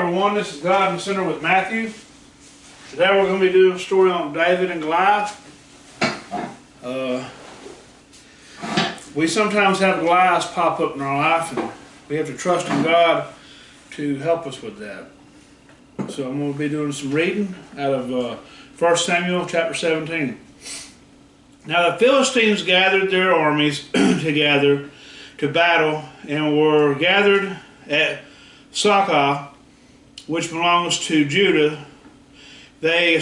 everyone. This is God in the Center with Matthew. Today we're going to be doing a story on David and Goliath. We sometimes have Goliaths pop up in our life, and we have to trust in God to help us with that. So I'm going to be doing some reading out of 1 Samuel chapter 17. Now the Philistines gathered their armies together to battle, and were gathered at Socoh, which belongs to Judah. They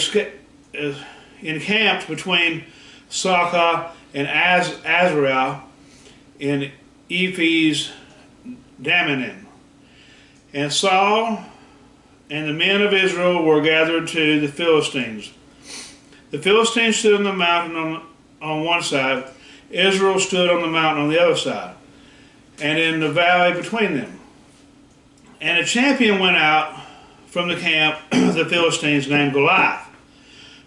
encamped between Socoh and Azrael in Ephes Dammim. And Saul and the men of Israel were gathered to the Philistines. The Philistines stood on the mountain on one side, Israel stood on the mountain on the other side, and in the valley between them. And a champion went out from the camp of the Philistines named Goliath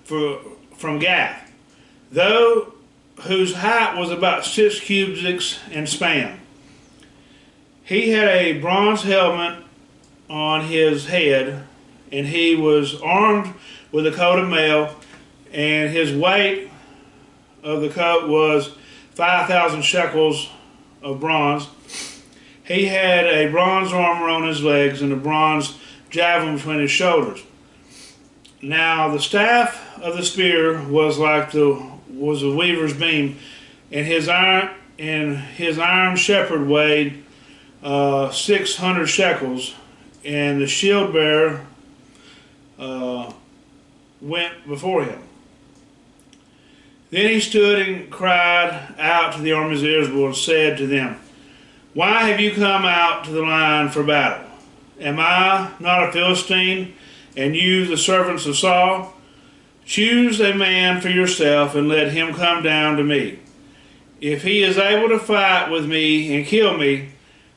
from Gath, whose height was about 6 cubits in span. He had a bronze helmet on his head, and he was armed with a coat of mail, and his weight of the coat was 5,000 shekels of bronze. He had a bronze armor on his legs and a bronze javelin between his shoulders. Now the staff of the spear was like a weaver's beam, and his iron shepherd weighed 600 shekels, and the shield bearer went before him. Then he stood and cried out to the armies of Israel and said to them, "Why have you come out to the line for battle? Am I not a Philistine, and you the servants of Saul? Choose a man for yourself, and let him come down to me. If he is able to fight with me and kill me,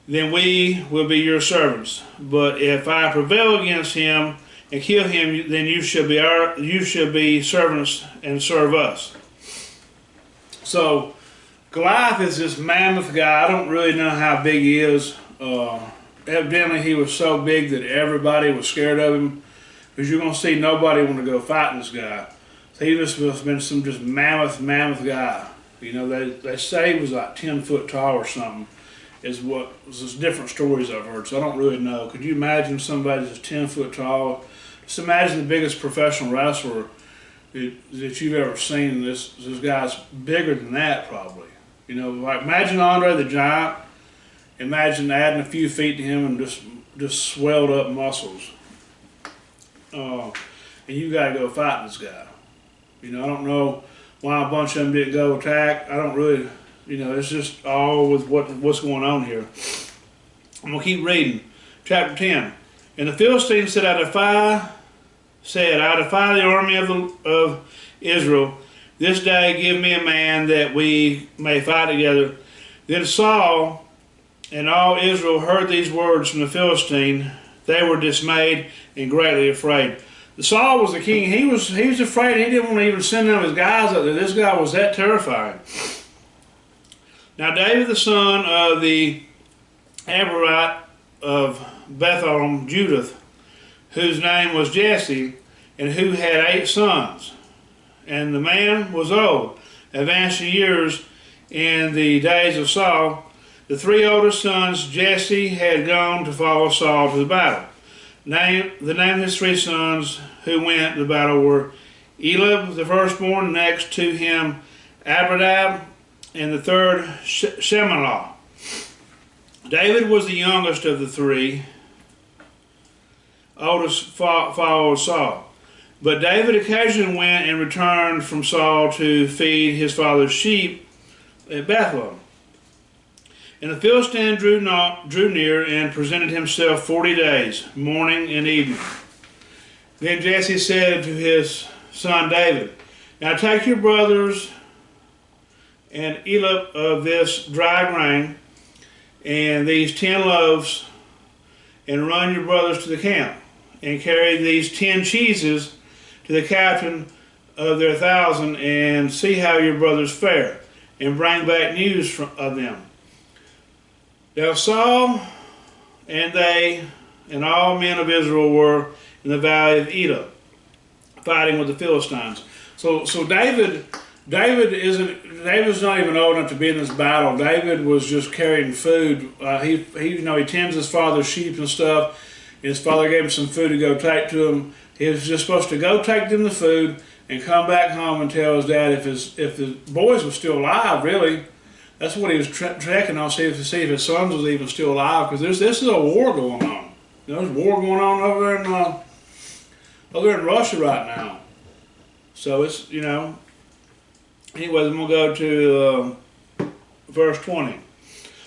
then we will be your servants. But if I prevail against him and kill him, then you shall be servants and serve us." So Goliath is this mammoth guy. I don't really know how big he is. Evidently he was so big that everybody was scared of him, because you're going to see nobody want to go fight this guy. So he must have been some just mammoth guy. You know, they say he was like 10 foot tall or something. Is what was different stories I've heard, so I don't really know. Could you imagine somebody that's 10 foot tall? Just imagine the biggest professional wrestler that you've ever seen. This guy's bigger than that probably. You know, like imagine Andre the Giant. Imagine adding a few feet to him and just swelled up muscles. And you got to go fight this guy. You know, I don't know why a bunch of them didn't go attack. I don't really, you know, it's just all with what's going on here. I'm going to keep reading. Chapter 10. And the Philistines said, I defy the army of Israel. This day give me a man that we may fight together. Then Saul and all Israel heard these words from the Philistine. They were dismayed and greatly afraid. Saul was the king. He was afraid. He didn't want to even send none of his guys up there. This guy was that terrifying. Now David, the son of the Abarite of Bethlehem, Judah, whose name was Jesse, and who had 8 sons. And the man was old, advanced in years in the days of Saul. The 3 oldest sons, Jesse, had gone to follow Saul to the battle. The name of his 3 sons who went to the battle were Eliab, the firstborn, next to him Abinadab, and the third Shemelah. David was the youngest of the 3. Oldest followed Saul. But David occasionally went and returned from Saul to feed his father's sheep at Bethlehem. And the Philistine drew near and presented himself 40 days, morning and evening. Then Jesse said to his son David, "Now take your brothers and Eliab of this dry grain and these 10 loaves, and run your brothers to the camp, and carry these 10 cheeses to the captain of their 1,000, and see how your brothers fare, and bring back news of them." Now Saul and they and all men of Israel were in the valley of Elah, fighting with the Philistines. So David's not even old enough to be in this battle. David was just carrying food. He tends his father's sheep and stuff. His father gave him some food to go take to him. He was just supposed to go take them the food and come back home and tell his dad if his boys were still alive. Really, that's what he was checking on, see if his sons was even still alive, because this is a war going on. There's a war going on over in Russia right now. So it's, anyways, I'm going to go to verse 20.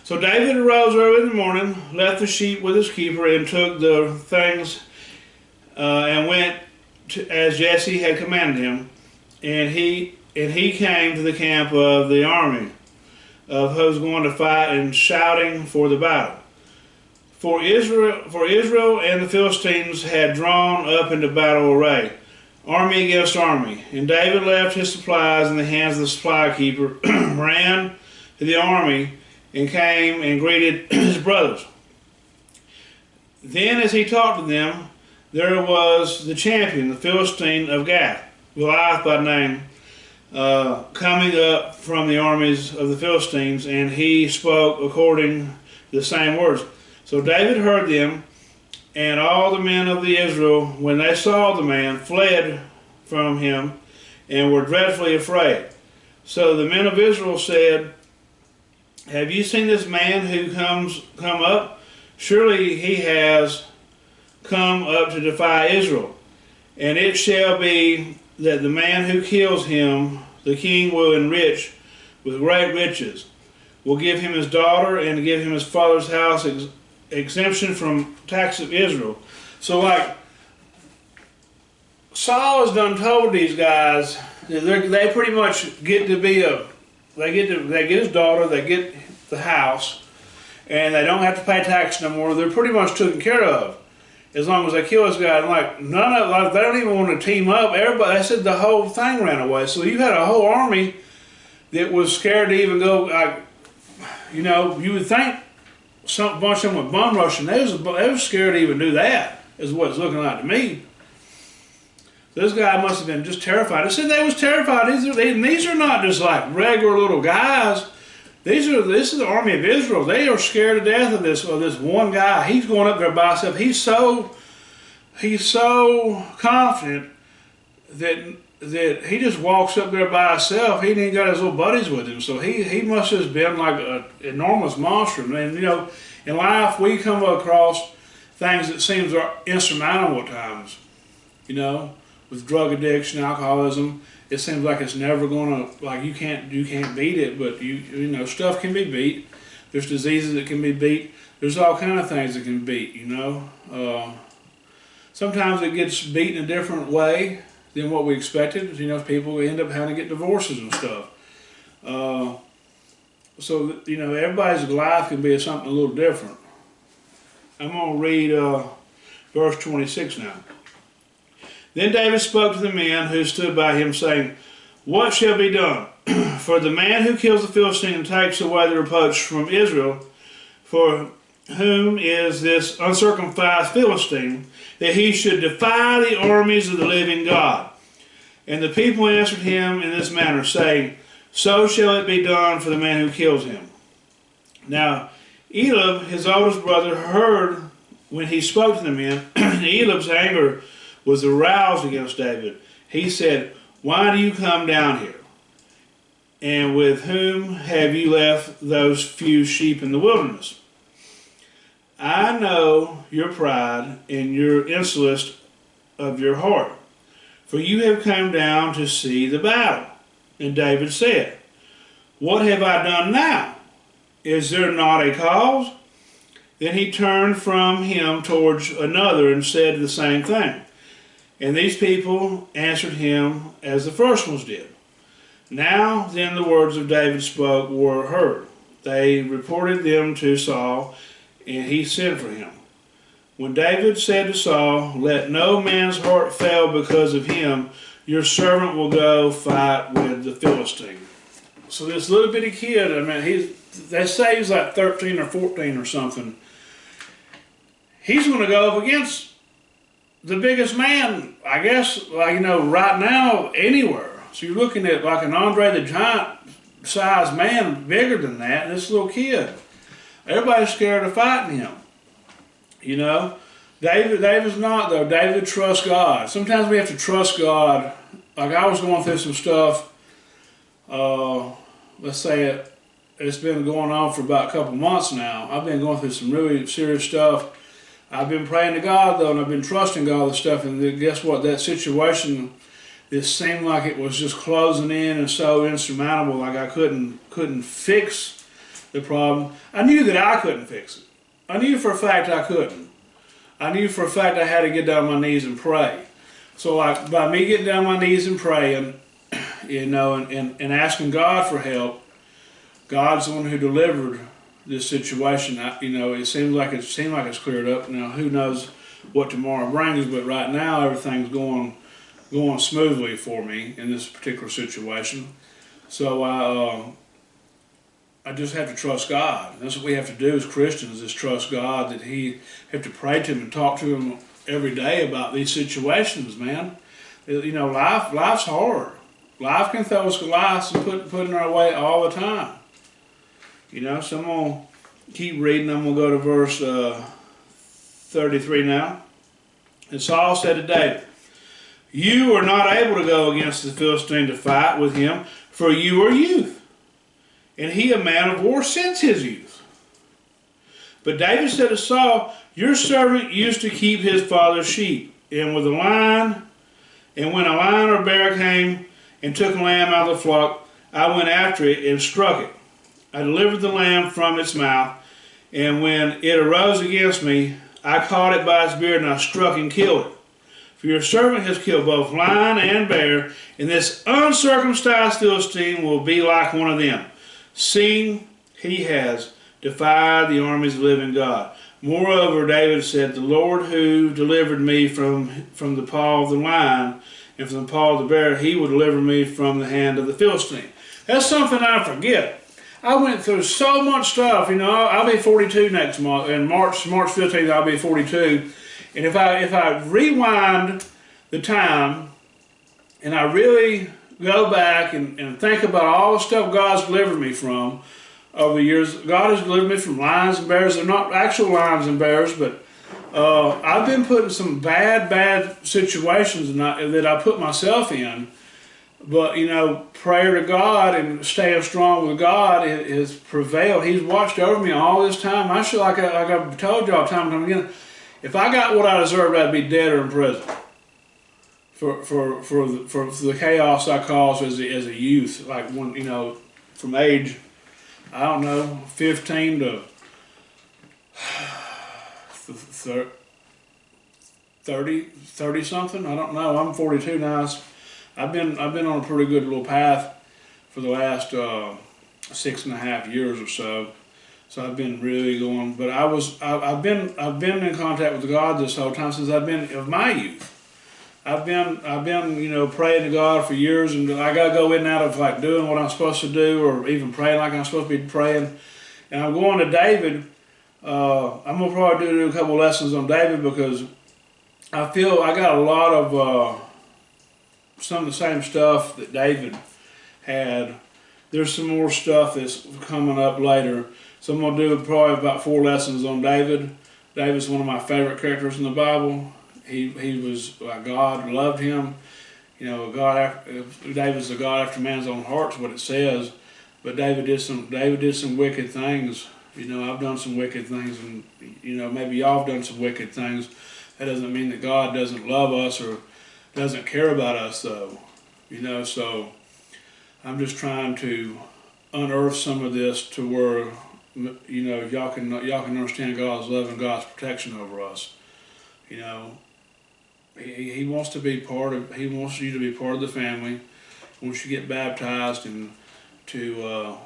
So David arose early in the morning, left the sheep with his keeper, and took the things and went as Jesse had commanded him. And he came to the camp of the army of who's going to fight, and shouting for the battle. For Israel and the Philistines had drawn up into battle array, army against army. And David left his supplies in the hands of the supply keeper, ran to the army, and came and greeted his brothers. Then as he talked to them, there was the champion, the Philistine of Gath, Goliath by name, coming up from the armies of the Philistines, and he spoke according to the same words. So David heard them, and all the men of the Israel, when they saw the man, fled from him, and were dreadfully afraid. So the men of Israel said, "Have you seen this man who come up? Surely he has come up to defy Israel. And it shall be that the man who kills him, the king will enrich with great riches, will give him his daughter, and give him his father's house exemption from tax of Israel." So Saul has done told these guys that they pretty much get to be they get his daughter, they get the house, and they don't have to pay tax no more. They're pretty much taken care of as long as they kill this guy. And they don't even want to team up. Everybody, they said the whole thing ran away. So you had a whole army that was scared to even go. You would think a bunch of them would bum rush, and they was scared to even do that, is what it's looking like to me. This guy must have been just terrified. I said they was terrified. These are not just like regular little guys. This is the army of Israel. They are scared to death of this one guy. He's going up there by himself. He's so confident that he just walks up there by himself. He ain't got his little buddies with him. So he must have been like an enormous monster. And in life we come across things that seems insurmountable at times. With drug addiction, alcoholism, it seems like it's never gonna, you can't beat it, but stuff can be beat. There's diseases that can be beat. There's all kind of things that can beat, Sometimes it gets beat in a different way than what we expected. People end up having to get divorces and stuff. So everybody's life can be something a little different. I'm gonna read verse 26 now. Then David spoke to the men who stood by him, saying, "What shall be done? For the man who kills the Philistine and takes away the reproach from Israel, for whom is this uncircumcised Philistine, that he should defy the armies of the living God?" And the people answered him in this manner, saying, "So shall it be done for the man who kills him." Now Eliab, his oldest brother, heard when he spoke to the men. Eliab's anger was aroused against David. He said, "Why do you come down here? And with whom have you left those few sheep in the wilderness? I know your pride and your insolence of your heart, for you have come down to see the battle." And David said, "What have I done now? Is there not a cause?" Then he turned from him towards another and said the same thing. And these people answered him as the first ones did. Now then the words of David spoke were heard. They reported them to Saul, and he sent for him. When David said to Saul, "Let no man's heart fail because of him. Your servant will go fight with the Philistine." So this little bitty kid, they say he's like 13 or 14 or something. he's going to go up against the biggest man, I guess, like, you know, right now, anywhere. So you're looking at like an Andre the Giant sized man, bigger than that, and this little kid. Everybody's scared of fighting him. You know? David's not, though. David trusts God. Sometimes we have to trust God. Like, I was going through some stuff, let's say it's been going on for about a couple months now. I've been going through some really serious stuff. I've been praying to God, though, and I've been trusting God and stuff, and then guess what? That situation, it seemed like it was just closing in and so insurmountable, like I couldn't fix the problem. I knew that I couldn't fix it. I knew for a fact I couldn't. I knew for a fact I had to get down on my knees and pray. So like, by me getting down on my knees and praying, you know, and asking God for help, God's the one who delivered this situation. You know, it seems like it's cleared up. Now, who knows what tomorrow brings? But right now, everything's going smoothly for me in this particular situation. So I just have to trust God. That's what we have to do as Christians: is trust God. That have to pray to Him and talk to Him every day about these situations. Man, you know, life's hard. Life can throw us Goliaths and put in our way all the time. You know, so I'm going to keep reading. I'm going to go to verse 33 now. And Saul said to David, "You are not able to go against the Philistine to fight with him, for you are youth, and he a man of war since his youth." But David said to Saul, "Your servant used to keep his father's sheep, and when a lion or bear came and took a lamb out of the flock, I went after it and struck it. I delivered the lamb from its mouth, and when it arose against me, I caught it by its beard, and I struck and killed it. For your servant has killed both lion and bear, and this uncircumcised Philistine will be like one of them, seeing he has defied the armies of the living God." Moreover, David said, "The Lord who delivered me from the paw of the lion and from the paw of the bear, he will deliver me from the hand of the Philistine." That's something I forget. I went through so much stuff. You know, I'll be 42 next month, and March 15th I'll be 42. And if I rewind the time and I really go back and think about all the stuff God's delivered me from over the years, God has delivered me from lions and bears. They're not actual lions and bears, but I've been put in some bad situations that I put myself in. But, you know, prayer to God and staying strong with God has prevailed. He's watched over me all this time. I should, like I've told y'all time and time again, if I got what I deserved, I'd be dead or in prison for the chaos I caused as a youth. Like, when, you know, from age, I don't know, 15 to 30 something. I don't know. I'm 42 now. I've been on a pretty good little path for the last 6.5 years or so. So I've been really going. But I've been in contact with God this whole time since I've been of my youth. I've been you know, praying to God for years, and I gotta go in and out of like doing what I'm supposed to do, or even praying like I'm supposed to be praying. And I'm going to David. I'm gonna probably do a couple lessons on David, because I feel I got a lot of some of the same stuff that David had. There's some more stuff that's coming up later. So I'm going to do probably about 4 lessons on David. David's one of my favorite characters in the Bible. He was, God loved him. You know, David's a God after man's own heart is what it says. But David did some wicked things. You know, I've done some wicked things, and you know, maybe y'all have done some wicked things. That doesn't mean that God doesn't love us or doesn't care about us, though. You know, so I'm just trying to unearth some of this to where, you know, y'all can understand God's love and God's protection over us. You know, He wants to be He wants you to be part of the family. He wants you to get baptized and to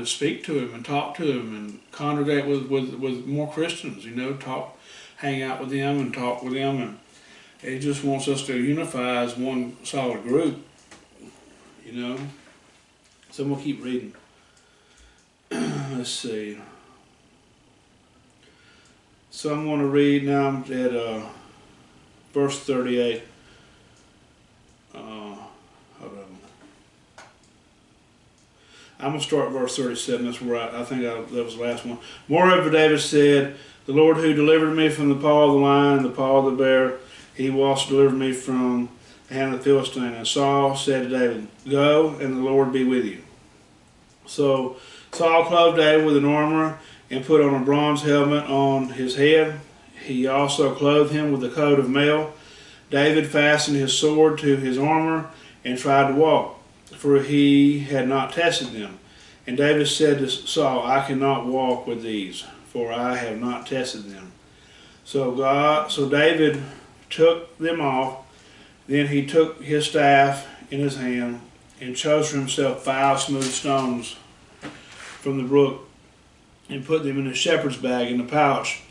speak to Him and talk to Him and congregate with more Christians. You know, hang out with them and talk with them, and He just wants us to unify as one solid group, you know. So I'm going to keep reading. Let's see. So I'm going to read now at verse 38. Hold on. I'm going to start at verse 37. That's where I think that was the last one. Moreover, David said, the Lord who delivered me from the paw of the lion and the paw of the bear, he will also deliver me from the hand of the Philistine. And Saul said to David, go, and the Lord be with you. So Saul clothed David with an armor and put on a bronze helmet on his head. He also clothed him with a coat of mail. David fastened his sword to his armor and tried to walk, for he had not tested them. And David said to Saul, I cannot walk with these, for I have not tested them. So David took them off. Then he took his staff in his hand and chose for himself 5 smooth stones from the brook and put them in a shepherd's bag in the pouch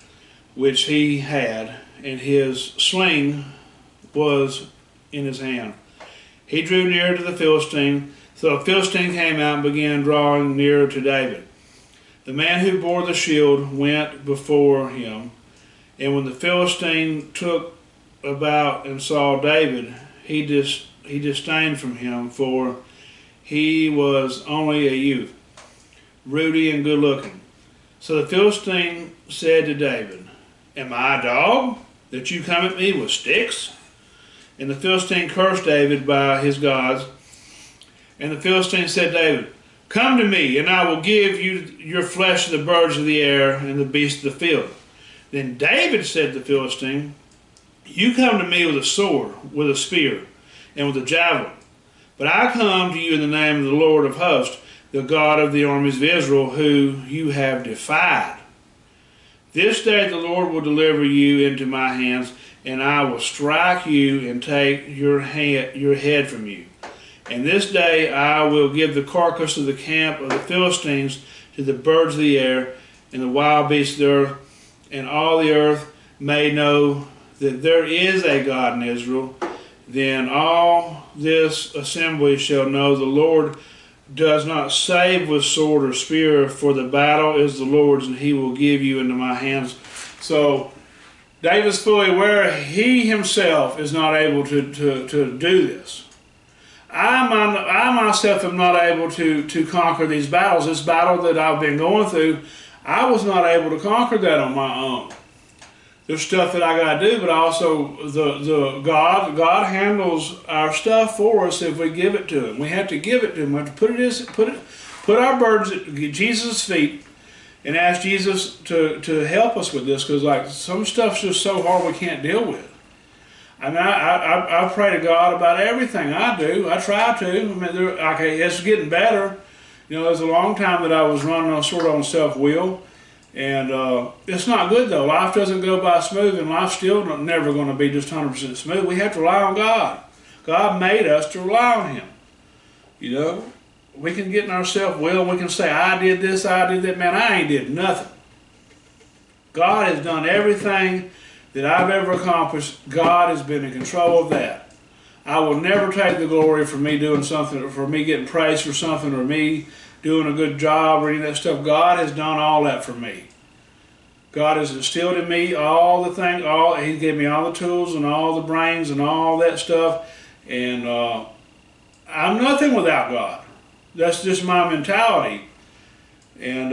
which he had, and his sling was in his hand. He drew near to the Philistine, so the Philistine came out and began drawing near to David. The man who bore the shield went before him, and when the Philistine took about and saw David, he disdained from him, for he was only a youth, ruddy and good looking. So the Philistine said to David, am I a dog, that you come at me with sticks? And the Philistine cursed David by his gods. And the Philistine said to David, come to me, and I will give you your flesh to the birds of the air and the beasts of the field. Then David said to the Philistine, you come to me with a sword, with a spear, and with a javelin. But I come to you in the name of the Lord of hosts, the God of the armies of Israel, who you have defied. This day the Lord will deliver you into my hands, and I will strike you and take your head from you. And this day I will give the carcass of the camp of the Philistines to the birds of the air and the wild beasts of the earth, and all the earth may know that there is a God in Israel. Then all this assembly shall know the Lord does not save with sword or spear, for the battle is the Lord's, and he will give you into my hands. So David's fully aware he himself is not able to do this. I myself am not able to conquer these battles. This battle that I've been going through, I was not able to conquer that on my own. There's stuff that I got to do, but also God handles our stuff for us if we give it to Him. We have to give it to Him. We have to put our burdens at Jesus' feet and ask Jesus to help us with this, because like some stuff's just so hard we can't deal with. I mean, I pray to God about everything I do. I try to. I mean, it's getting better. You know, there's a long time that I was running sort of on self-will. And it's not good though. Life doesn't go by smooth, and life's still never going to be just 100% smooth. We have to rely on God. God made us to rely on Him. You know, we can get in our self-will, we can say, I did this, I did that. Man, I ain't did nothing. God has done everything that I've ever accomplished. God has been in control of that. I will never take the glory for me doing something, or for me getting praised for something, or me doing a good job or any of that stuff. God has done all that for me. God has instilled in me all the things, He gave me all the tools and all the brains and all that stuff. And I'm nothing without God. That's just my mentality. And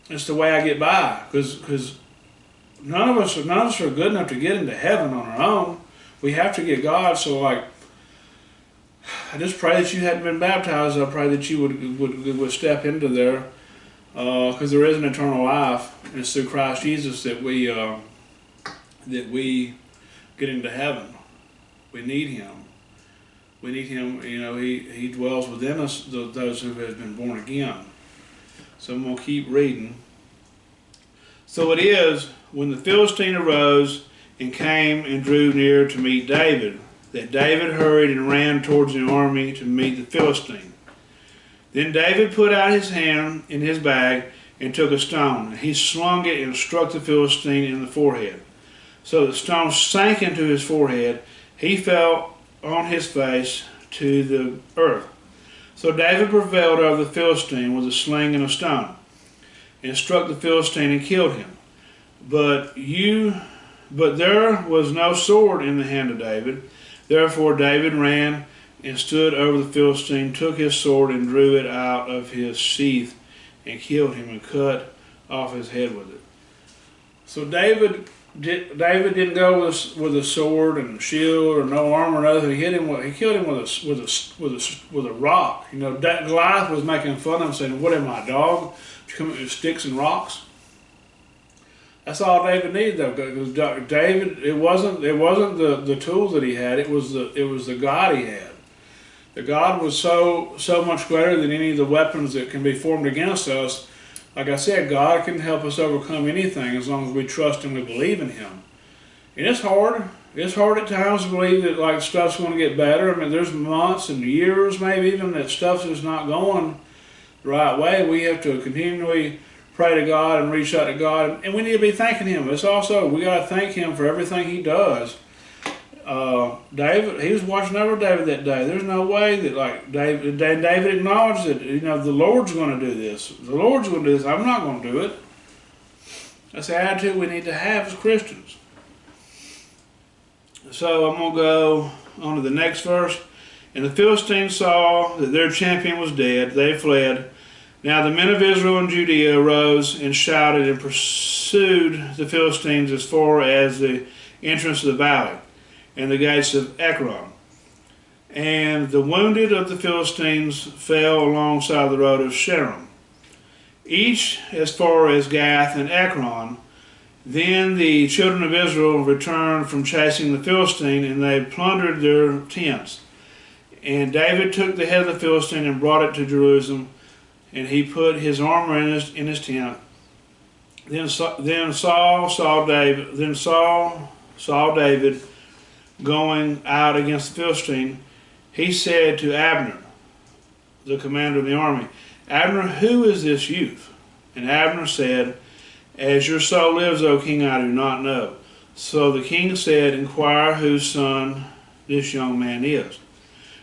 it's the way I get by. Because none of us are good enough to get into heaven on our own. We have to get God. So like, I just pray that you hadn't been baptized. I pray that you would step into there, because there is an eternal life, and it's through Christ Jesus that we get into heaven. We need Him. We need Him. You know, He dwells within us, those who have been born again. So I'm going to keep reading. So it is, when the Philistine arose and came and drew near to meet David, that David hurried and ran towards the army to meet the Philistine. Then David put out his hand in his bag and took a stone, and he slung it and struck the Philistine in the forehead. So the stone sank into his forehead. He fell on his face to the earth. So David prevailed over the Philistine with a sling and a stone, and struck the Philistine and killed him. But there was no sword in the hand of David. Therefore David ran and stood over the Philistine, took his sword and drew it out of his sheath, and killed him and cut off his head with it. So David didn't go with a sword and shield or no armor or nothing. He killed him with a rock. You know, Goliath was making fun of him, saying, "What am I, dog? You come with sticks and rocks?" That's all David needed, though, because David, it wasn't the tools that he had. It was the God he had. The God was so much greater than any of the weapons that can be formed against us. Like I said, God can help us overcome anything as long as we trust and we believe in Him. And it's hard. It's hard at times to believe that like stuff's going to get better. I mean, there's months and years maybe even that stuff is not going the right way. We have to continually pray to God and reach out to God, and we need to be thanking Him. It's also, we got to thank Him for everything He does. David, he was watching over David that day. There's no way that like David acknowledged that, you know, the Lord's going to do this. The Lord's going to do this. I'm not going to do it. That's the attitude we need to have as Christians. So I'm going to go on to the next verse. And the Philistines saw that their champion was dead. They fled. Now the men of Israel and Judea arose and shouted and pursued the Philistines as far as the entrance of the valley and the gates of Ekron. And the wounded of the Philistines fell alongside the road of Sharon, each as far as Gath and Ekron. Then the children of Israel returned from chasing the Philistine, and they plundered their tents. And David took the head of the Philistine and brought it to Jerusalem, and he put his armor in his tent. Then Saul saw David going out against the Philistine. He said to Abner, the commander of the army, "Abner, who is this youth?" And Abner said, "As your soul lives, O king, I do not know." So the king said, "Inquire whose son this young man is."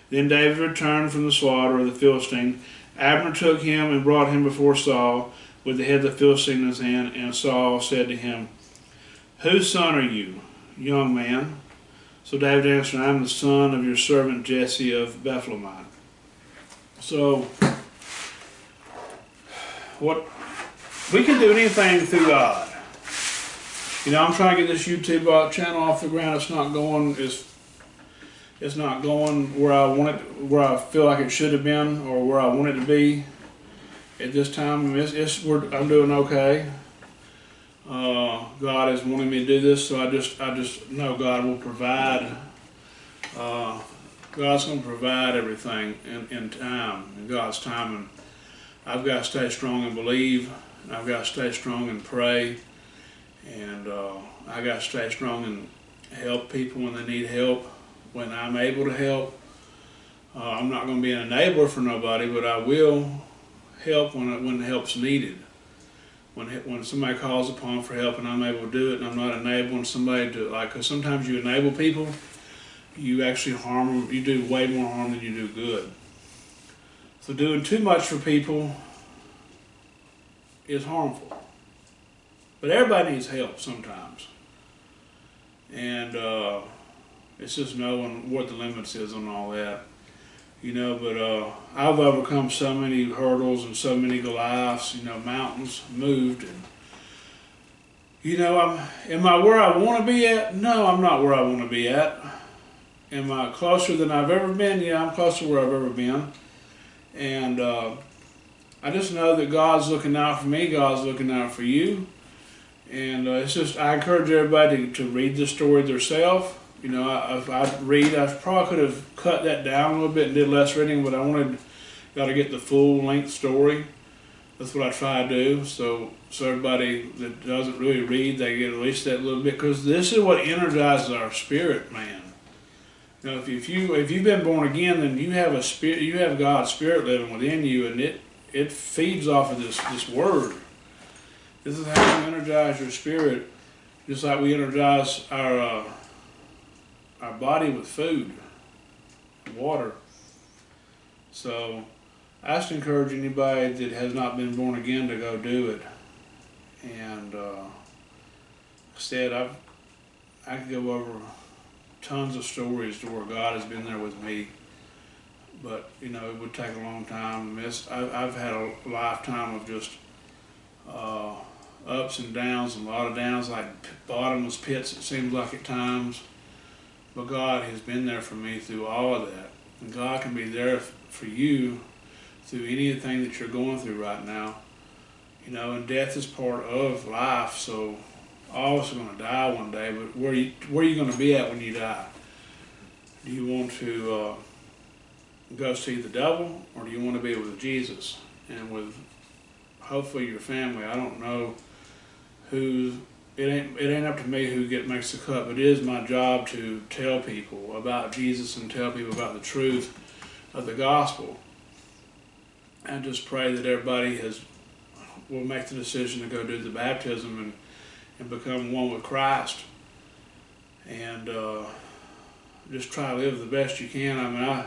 Then David returned from the slaughter of the Philistine. Abner took him and brought him before Saul with the head of the Philistine in his hand. And Saul said to him, "Whose son are you, young man?" So David answered, "I am the son of your servant Jesse of Bethlehem." So, what we can do anything through God. You know, I'm trying to get this YouTube channel off the ground. It's not going where I want it, where I feel like it should have been, or where I want it to be at this time. I'm doing okay. God is wanting me to do this, so I just know God will provide. God's going to provide everything in time, in God's time, and I've got to stay strong and believe. I've got to stay strong and pray, and I got to stay strong and help people when they need help, when I'm able to help. I'm not going to be an enabler for nobody, but I will help when help's needed. When somebody calls upon for help and I'm able to do it, and I'm not enabling somebody to, like, because sometimes you enable people, you actually harm them. You do way more harm than you do good. So doing too much for people is harmful. But everybody needs help sometimes. And it's just knowing what the limits is on all that. You know, but I've overcome so many hurdles and so many Goliaths, you know, mountains moved. And, you know, am I where I want to be at? No, I'm not where I want to be at. Am I closer than I've ever been? Yeah, I'm closer to where I've ever been. And I just know that God's looking out for me, God's looking out for you. And it's just, I encourage everybody to read the story themselves. You know, I probably could have cut that down a little bit and did less reading, but I wanted y'all to get the full length story. That's what I try to do. So everybody that doesn't really read, they get at least that little bit, because this is what energizes our spirit, man. You know, if you've been born again, then you have a spirit, you have God's spirit living within you, and it feeds off of this word. This is how you energize your spirit, just like we energize our body with food, water. So I just encourage anybody that has not been born again to go do it. And said, I could go over tons of stories to where God has been there with me, but you know, it would take a long time. I've had a lifetime of just ups and downs, and a lot of downs, like bottomless pits, it seems like at times. But God has been there for me through all of that. And God can be there for you through anything that you're going through right now. You know, and death is part of life, so all of us are going to die one day, but where are you going to be at when you die? Do you want to go see the devil, or do you want to be with Jesus and with hopefully your family? I don't know who. It ain't up to me who makes the cut, but it is my job to tell people about Jesus and tell people about the truth of the gospel. I just pray that everybody will make the decision to go do the baptism and become one with Christ, and just try to live the best you can. I mean,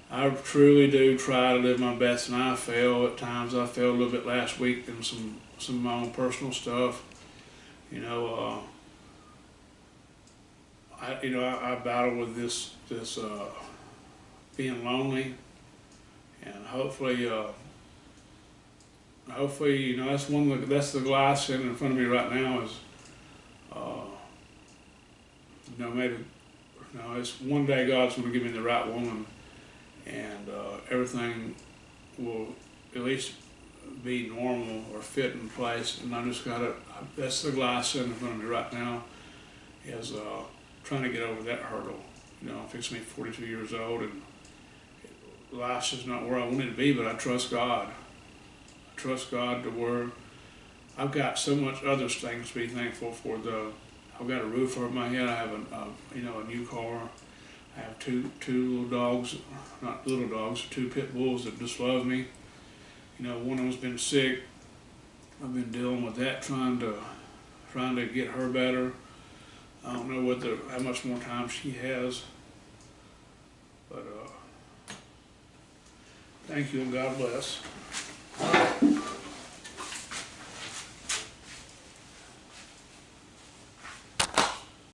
I truly do try to live my best, and I fail at times. I failed a little bit last week in some of my own personal stuff. You know, I battle with this being lonely, and hopefully, you know, that's the Goliath sitting in front of me right now. Is you know, maybe, you know, it's one day God's going to give me the right woman, and everything will at least be normal or fit in place. And I just that's the Goliath sitting in front of me right now, is trying to get over that hurdle. You know, I'm fixing to be 42 years old, and life's just not where I want it to be, but I trust God. I trust God to where I've got so much other things to be thankful for. I've got a roof over my head. I have a new car. I have two little dogs, not little dogs, two pit bulls that just love me. You know, one of them's been sick. I've been dealing with that, trying to get her better. I don't know how much more time she has, but thank you and God bless.